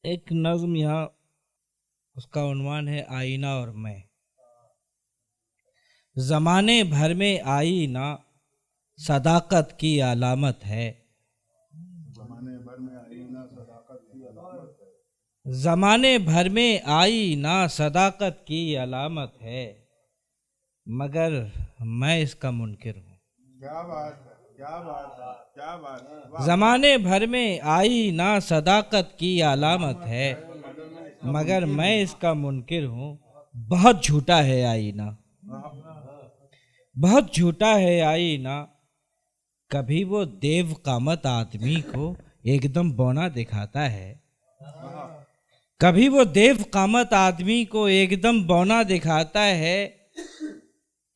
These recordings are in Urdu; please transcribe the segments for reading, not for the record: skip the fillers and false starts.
ایک نظم یہاں اس کا عنوان ہے آئینہ اور میں۔ زمانے بھر میں آئینہ صداقت کی علامت ہے، زمانے بھر میں آئینہ صداقت کی علامت ہے، مگر میں اس کا منکر ہوں۔ کیا بات ہے، کیا بات ہے، کیا بات ہے۔ زمانے بھر میں آئینہ صداقت کی علامت ہے، مگر میں اس کا منکر ہوں۔ بہت جھوٹا ہے آئینہ، بہت جھوٹا ہے آئینہ، کبھی وہ دیو قامت آدمی کو ایک دم بونا دکھاتا ہے، کبھی وہ دیو قامت آدمی کو ایک دم بونا دکھاتا ہے۔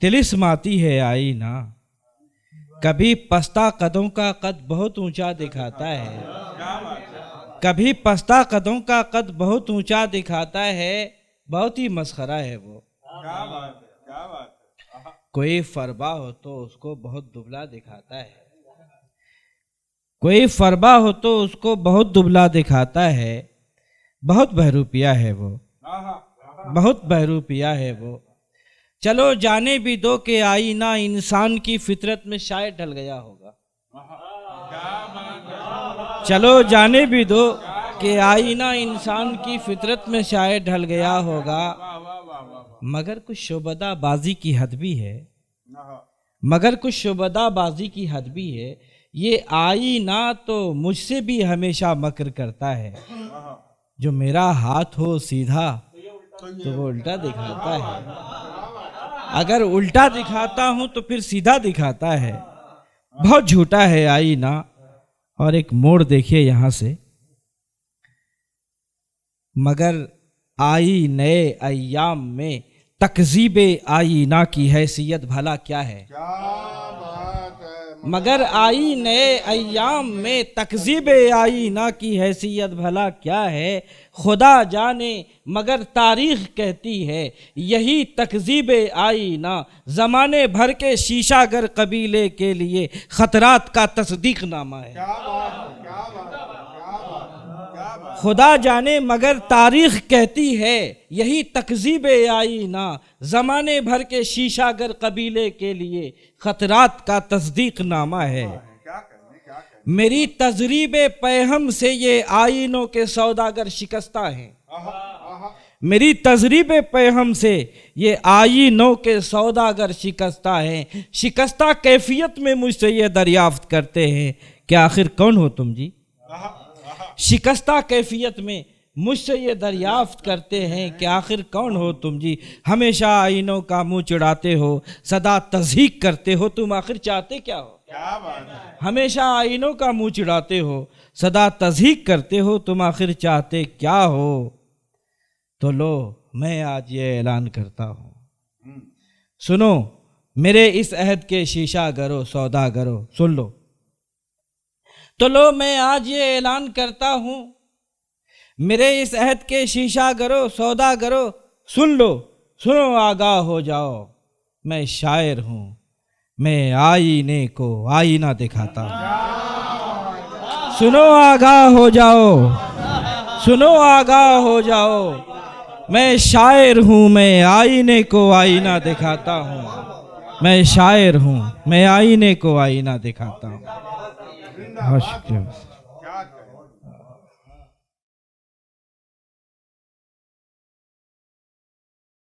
طلسماتی ہے آئینہ، کبھی پستہ قدوں کا قد بہت اونچا دکھاتا ہے، کبھی پستہ قدوں کا قد بہت اونچا دکھاتا ہے۔ بہت ہی مسخرہ ہے وہ۔ کیا بات ہے، کیا بات ہے۔ کوئی فربا ہو تو اس کو بہت دبلا دکھاتا ہے، کوئی فربا ہو تو اس کو بہت دبلا دکھاتا ہے۔ بہت بہروپیہ ہے وہ، بہت بہروپیہ ہے وہ۔ چلو جانے بھی دو کہ آئینہ انسان کی فطرت میں شاید ڈھل گیا ہوگا، چلو جانے بھی دو کہ آئینہ انسان کی فطرت میں شاید ڈھل گیا ہوگا، مگر کچھ شعبدہ بازی کی حد بھی ہے، مگر کچھ شعبدہ بازی کی حد بھی ہے۔ یہ آئینہ تو مجھ سے بھی ہمیشہ مکر کرتا ہے، جو میرا ہاتھ ہو سیدھا تو وہ الٹا دکھاتا ہے، اگر الٹا دکھاتا ہوں تو پھر سیدھا دکھاتا ہے۔ بہت جھوٹا ہے آئینہ۔ اور ایک موڑ دیکھیے یہاں سے، مگر آئینے ایام میں تکذیب آئینہ کی حیثیت بھلا کیا ہے؟ مگر آئینے ایام میں تکذیب آئینہ کی حیثیت بھلا کیا ہے؟ خدا جانے مگر تاریخ کہتی ہے یہی تکذیب آئینہ زمانے بھر کے شیشہ گر قبیلے کے لیے خطرات کا تصدیق نامہ ہے۔ خدا جانے مگر تاریخ کہتی ہے یہی تکذیب آئینہ زمانے بھر کے شیشہ گر قبیلے کے لیے خطرات کا تصدیق نامہ ہے۔ میری تضریب پیہم سے یہ آئینوں کے سوداگر شکستہ ہیں، میری تضریب پیہم سے یہ آئینوں کے سوداگر شکستہ ہیں۔ شکستہ کیفیت میں مجھ سے یہ دریافت کرتے ہیں کہ آخر کون ہو تم جی؟ شکستہ کیفیت میں مجھ سے یہ دریافت کرتے ہیں کہ آخر کون ہو تم جی؟ ہمیشہ آئینوں کا منہ چڑھاتے ہو، سدا تضحیک کرتے ہو، تم آخر چاہتے کیا ہو؟ ہمیشہ آئینوں کا منہ چڑھاتے ہو، سدا تضحیک کرتے ہو، تم آخر چاہتے کیا ہو؟ تو لو میں آج یہ اعلان کرتا ہوں، سنو میرے اس عہد کے شیشہ گرو سوداگرو، سن لو۔ تو لو میں آج یہ اعلان کرتا ہوں، میرے اس عہد کے شیشہ گرو سوداگرو، سن لو، سنو آگاہ ہو جاؤ، میں شاعر ہوں، میں آئینے کو آئینہ دکھاتا ہوں۔ سنو آگاہ ہو جاؤ، سنو آگاہ ہو جاؤ، میں شاعر ہوں، میں آئینے کو آئینہ دکھاتا ہوں، میں شاعر ہوں، میں آئینے کو آئینہ دکھاتا ہوں۔